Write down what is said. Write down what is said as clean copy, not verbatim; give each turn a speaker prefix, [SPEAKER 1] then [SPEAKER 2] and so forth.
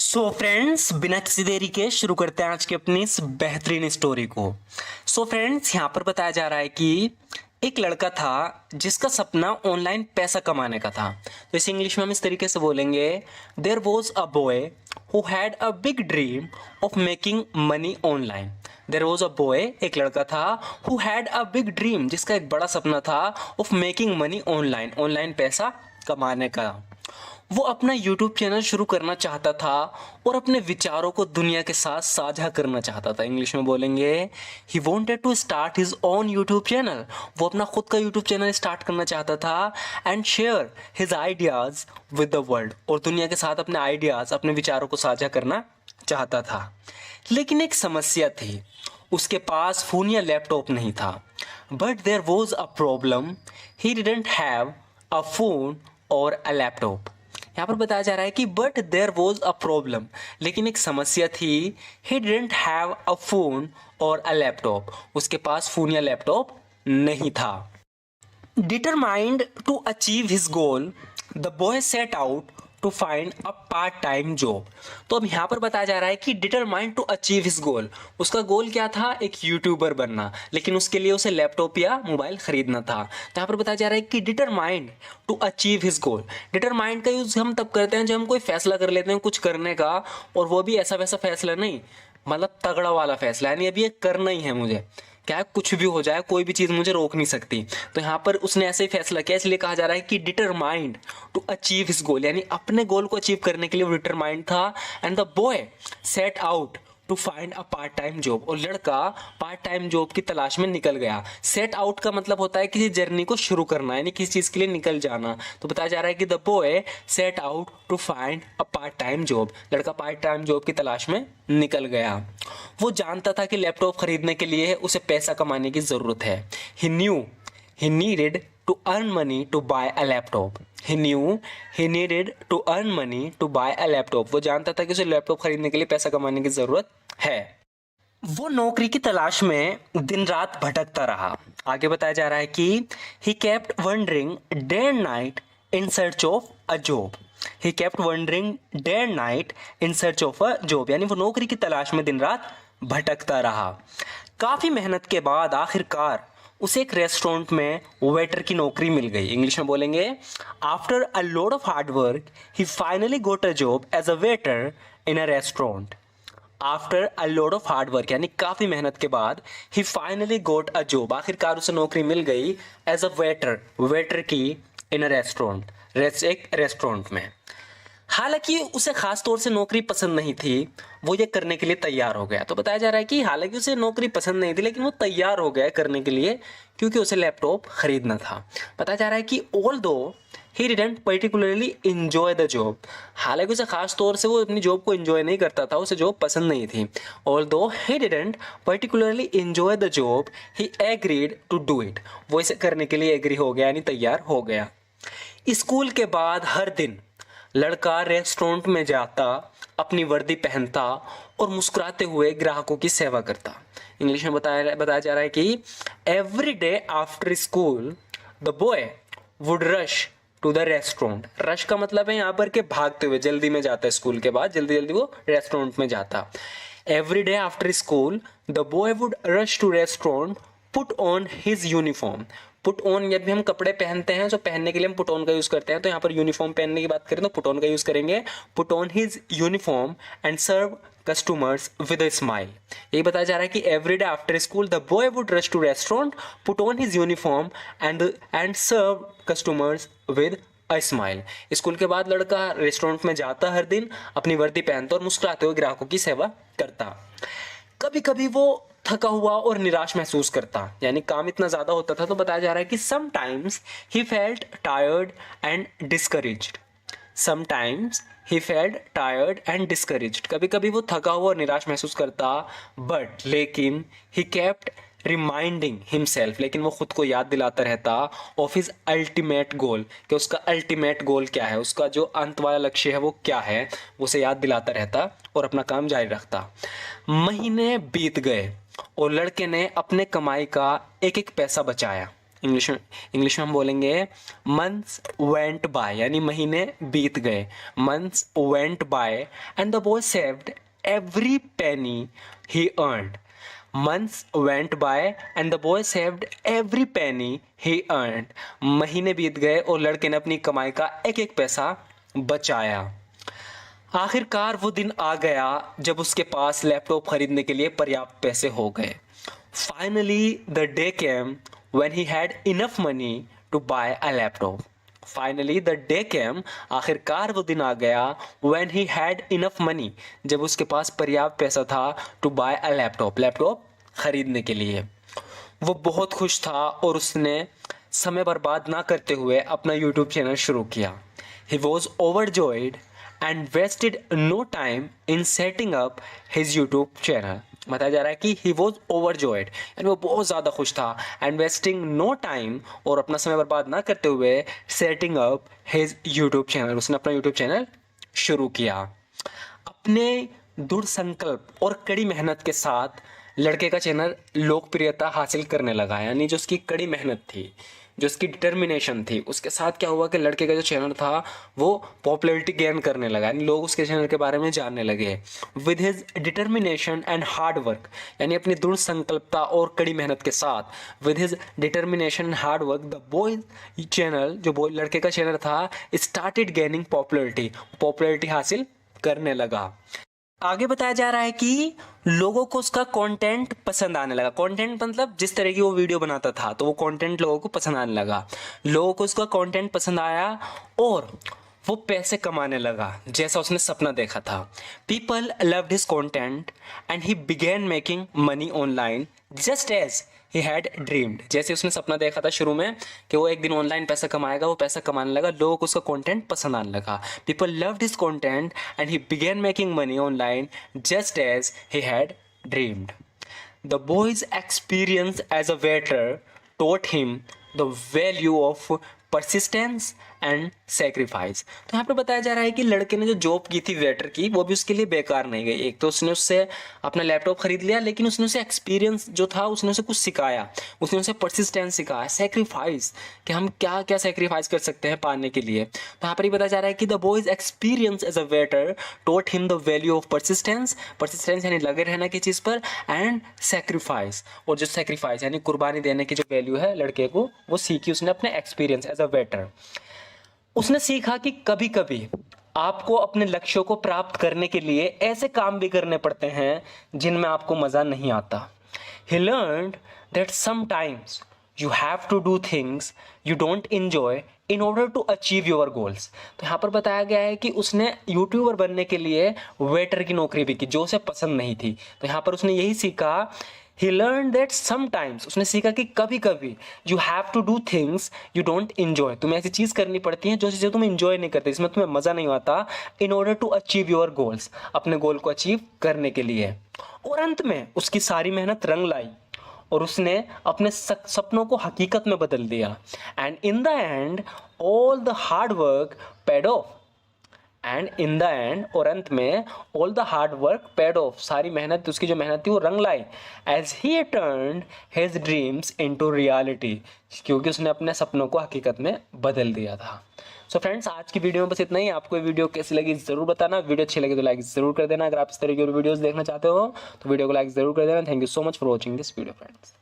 [SPEAKER 1] So friends, बिना किसी देरी के शुरू करते हैं आज की अपनी इस बेहतरीन स्टोरी को। सो फ्रेंड्स, यहाँ पर बताया जा रहा है कि एक लड़का था जिसका सपना ऑनलाइन पैसा कमाने का था। तो इसे इंग्लिश में हम इस तरीके से बोलेंगे, there was a boy who had a big dream of making money online. There was a boy, एक लड़का था, who had a big dream, जिसका एक बड़ा सपना था, of making money online, online पैसा कमाने का। वो अपना यूट्यूब चैनल शुरू करना चाहता था और अपने विचारों को दुनिया के साथ साझा करना चाहता था। इंग्लिश में बोलेंगे, he wanted to start his own YouTube channel. वो अपना खुद का यूट्यूब चैनल स्टार्ट करना चाहता था and share his ideas with the world, और दुनिया के साथ अपने आइडियाज, अपने विचारों को साझा करना चाहता था। लेकिन एक समस्या थी, उसके पास फोन या लैपटॉप नहीं था। But there was a problem, he didn't have a phone और अ लैपटॉप। यहाँ पर बताया जा रहा है कि but there was a problem, लेकिन एक समस्या थी, he didn't have a phone और अ लैपटॉप, उसके पास फोन या लैपटॉप नहीं था। Determined to achieve his goal, the boy set out to find a part time job. तो अब यहाँ पर बताया जा रहा है कि determined to achieve his goal, उसका गोल क्या था, एक यूट्यूबर बनना, लेकिन उसके लिए उसे लैपटॉप या मोबाइल खरीदना था। तो यहाँ पर बताया जा रहा है कि determined to achieve his goal. Determined का यूज हम तब करते हैं जब हम कोई फैसला कर लेते हैं कुछ करने का, और वो भी ऐसा वैसा फैसला नहीं, मतलब तगड़ा वाला फैसला, यानी अभी ये करना ही है मुझे, क्या है, कुछ भी हो जाए, कोई भी चीज़ मुझे रोक नहीं सकती। तो यहाँ पर उसने ऐसे ही फैसला किया, इसलिए कहा जा रहा है कि determined to achieve his goal, यानी अपने गोल को अचीव करने के लिए वो डिटरमाइंड था। And the boy set out to find a part time job, और लड़का पार्ट टाइम जॉब की तलाश में निकल गया। सेट आउट का मतलब होता है किसी जर्नी को शुरू करना, यानी किसी चीज़ के लिए निकल जाना। तो बताया जा रहा है कि the boy set out to find a part time job, लड़का पार्ट टाइम जॉब की तलाश में निकल गया। वो जानता था कि लैपटॉप खरीदने के लिए उसे पैसा कमाने की ज़रूरत है। ही new he needed to earn money to buy a laptop. He knew he needed to earn money to buy a laptop. वो जानता था कि उसे लैपटॉप खरीदने के लिए पैसा कमाने की जरूरत है। वो नौकरी की तलाश में दिन रात भटकता रहा। आगे बताया जा रहा है कि he kept wandering day and night in search of a job. He kept wandering day and night in search of a job. यानी वो नौकरी की तलाश में दिन रात भटकता रहा। काफी मेहनत के बाद आखिरकार उसे एक रेस्टोरेंट में वेटर की नौकरी मिल गई। इंग्लिश में बोलेंगे, after a load of hard work he finally got a job as a waiter in a restaurant. After a load of hard work, यानी काफ़ी मेहनत के बाद, ही फाइनली गोट अ जॉब, आखिरकार उसे नौकरी मिल गई एज अ वेटर, वेटर की इन अ रेस्टोरेंट, एक रेस्टोरेंट में। हालांकि उसे खास तौर से नौकरी पसंद नहीं थी, वो ये करने के लिए तैयार हो गया। तो बताया जा रहा है कि हालांकि उसे नौकरी पसंद नहीं थी, लेकिन वो तैयार हो गया करने के लिए, क्योंकि उसे लैपटॉप खरीदना था। बताया जा रहा है कि ऑल दो he didn't particularly enjoy the job, हालांकि उसे खास तौर से वो अपनी जॉब को इंजॉय नहीं करता था, उसे जॉब पसंद नहीं थी। Although he didn't particularly enjoy the job he agreed to do it, वो इसे करने के लिए एग्री हो गया, यानी तैयार हो गया। स्कूल के बाद हर दिन लड़का रेस्टोरेंट में जाता, अपनी वर्दी पहनता और मुस्कुराते हुए ग्राहकों की सेवा करता। इंग्लिश में बताया जा रहा है कि every day after school the boy would rush to the restaurant. Rush का मतलब है यहाँ पर के भागते हुए, जल्दी में जाता है, स्कूल के बाद जल्दी जल्दी वो रेस्टोरेंट में जाता। Every day after school the boy would rush to restaurant, put on his uniform. Put on, जब भी हम कपड़े पहनते हैं तो पहनने के लिए हम पुट ऑन का यूज करते हैं, तो यहाँ पर यूनिफॉर्म पहनने की बात करें तो पुट ऑन का यूज करेंगे। Put on his uniform and serve customers with a smile. यही बताया जा रहा है कि every day after school the boy would rush to restaurant, put on his uniform and serve customers with a smile. School के बाद लड़का restaurant में जाता हर दिन, अपनी वर्दी पहनता और मुस्कुराते हुए ग्राहकों की सेवा करता। कभी कभी वो थका हुआ और निराश महसूस करता, यानी काम इतना ज्यादा होता था। तो बताया जा रहा है कि sometimes he felt tired and discouraged. Sometimes he felt tired and discouraged, कभी कभी वो थका हुआ और निराश महसूस करता, बट लेकिन ही केप्ट रिमाइंडिंग हिमसेल्फ, लेकिन वो खुद को याद दिलाता रहता ऑफ हिज अल्टीमेट गोल, कि उसका अल्टीमेट गोल क्या है, उसका जो अंत वाला लक्ष्य है वो क्या है, वो उसे याद दिलाता रहता और अपना काम जारी रखता। महीने बीत गए और लड़के ने अपने कमाई का एक एक पैसा बचाया। इंग्लिश में हम बोलेंगे मंथ्स वेंट बाय, यानी महीने बीत गए। Months went by and the boy saved every penny he earned. Months went by and the boy saved every penny he earned. महीने बीत गए और लड़के ने अपनी कमाई का एक एक पैसा बचाया। आखिरकार वो दिन आ गया जब उसके पास लैपटॉप खरीदने के लिए पर्याप्त पैसे हो गए। Finally the day came when he had enough money to buy a laptop. Finally the day came, आखिरकार वो दिन आ गया when he had enough money, जब उसके पास पर्याप्त पैसा था to buy a laptop, laptop खरीदने के लिए। वो बहुत खुश था और उसने समय बर्बाद ना करते हुए अपना यूट्यूब चैनल शुरू किया। He was overjoyed and wasted no time in setting up his YouTube channel. बताया जा रहा है कि ही वॉज ओवरजॉयड, यानी वो बहुत ज़्यादा खुश था, एंड वेस्टिंग नो टाइम, और अपना समय बर्बाद ना करते हुए setting up his YouTube channel, उसने अपना यूट्यूब चैनल शुरू किया। अपने दृढ़ संकल्प और कड़ी मेहनत के साथ लड़के का चैनल लोकप्रियता हासिल करने लगा, यानी जो उसकी कड़ी मेहनत थी, जो उसकी डिटर्मिनेशन थी, उसके साथ क्या हुआ कि लड़के का जो चैनल था वो पॉपुलैरिटी गेन करने लगा, यानी लोग उसके चैनल के बारे में जानने लगे। With his determination and hard work, यानी अपनी दृढ़ संकल्पता और कड़ी मेहनत के साथ, with his determination and hard work the boy channel, जो बॉय लड़के का चैनल था, स्टार्टेड गेनिंग पॉपुलैरिटी हासिल करने लगा। आगे बताया जा रहा है कि लोगों को उसका कंटेंट पसंद आने लगा। कंटेंट मतलब जिस तरह की वो वीडियो बनाता था, तो वो कंटेंट लोगों को पसंद आने लगा। लोगों को उसका कंटेंट पसंद आया और वो पैसे कमाने लगा जैसा उसने सपना देखा था। People loved his content and he began making money online just as he had dreamed. जैसे उसने सपना देखा था शुरू में कि वो एक दिन ऑनलाइन पैसा कमाएगा, वो पैसा कमाने लगा, लोगों को उसका कंटेंट पसंद आने लगा। People loved his content and he began making money online just as he had dreamed. The boy's experience as a waiter taught him the value of persistence and sacrifice. तो यहाँ पर बताया जा रहा है कि लड़के ने जो जॉब की थी वेटर की, वो भी उसके लिए बेकार नहीं गई। एक तो उसने उससे अपना लैपटॉप खरीद लिया, लेकिन उसने उसे एक्सपीरियंस जो था उसने उसे कुछ सिखाया, उसने उसे परसिस्टेंस सिखाया, सेक्रीफाइस, कि हम क्या क्या सेक्रीफाइस कर सकते हैं पाने के लिए। तो यहाँ पर ही बताया जा रहा है कि the boy's experience as a waiter taught him the value of persistence यानी लगे रहना की चीज़ पर, एंड सेक्रीफाइस, और जो सेक्रीफाइस यानी कुर्बानी देने की जो वैल्यू है लड़के को, वो सीखी उसने अपने एक्सपीरियंस एज अ वेटर। उसने सीखा कि कभी कभी आपको अपने लक्ष्यों को प्राप्त करने के लिए ऐसे काम भी करने पड़ते हैं जिनमें आपको मज़ा नहीं आता। He learned that sometimes you have to do things you don't enjoy in order to achieve your goals। तो यहाँ पर बताया गया है कि उसने यूट्यूबर बनने के लिए वेटर की नौकरी भी की जो उसे पसंद नहीं थी। तो यहाँ पर उसने यही सीखा, He learned that sometimes, उसने सीखा कि कभी कभी you have to do things you don't enjoy, तुम्हें ऐसी चीज़ करनी पड़ती है जो चीज़ें तुम enjoy नहीं करते, इसमें तुम्हें मज़ा नहीं आता, in order to achieve your goals, अपने गोल को अचीव करने के लिए। और अंत में उसकी सारी मेहनत रंग लाई और उसने अपने सपनों को हकीकत में बदल दिया। And in the end all the hard work paid off, and in the end, और अंत में, all the hard work paid off, सारी मेहनत, उसकी जो मेहनत थी वो रंग लाई। As he turned his dreams into reality, क्योंकि उसने अपने सपनों को हकीकत में बदल दिया था। सो फ्रेंड्स, आज की वीडियो में बस इतना ही। आपको ये वीडियो कैसी लगी ज़रूर बताना। वीडियो अच्छी लगी तो लाइक ज़रूर कर देना। अगर आप इस तरह की वीडियोज़ देखना चाहते हो तो वीडियो को लाइक ज़रूर कर देना। Thank you so much for watching this video friends.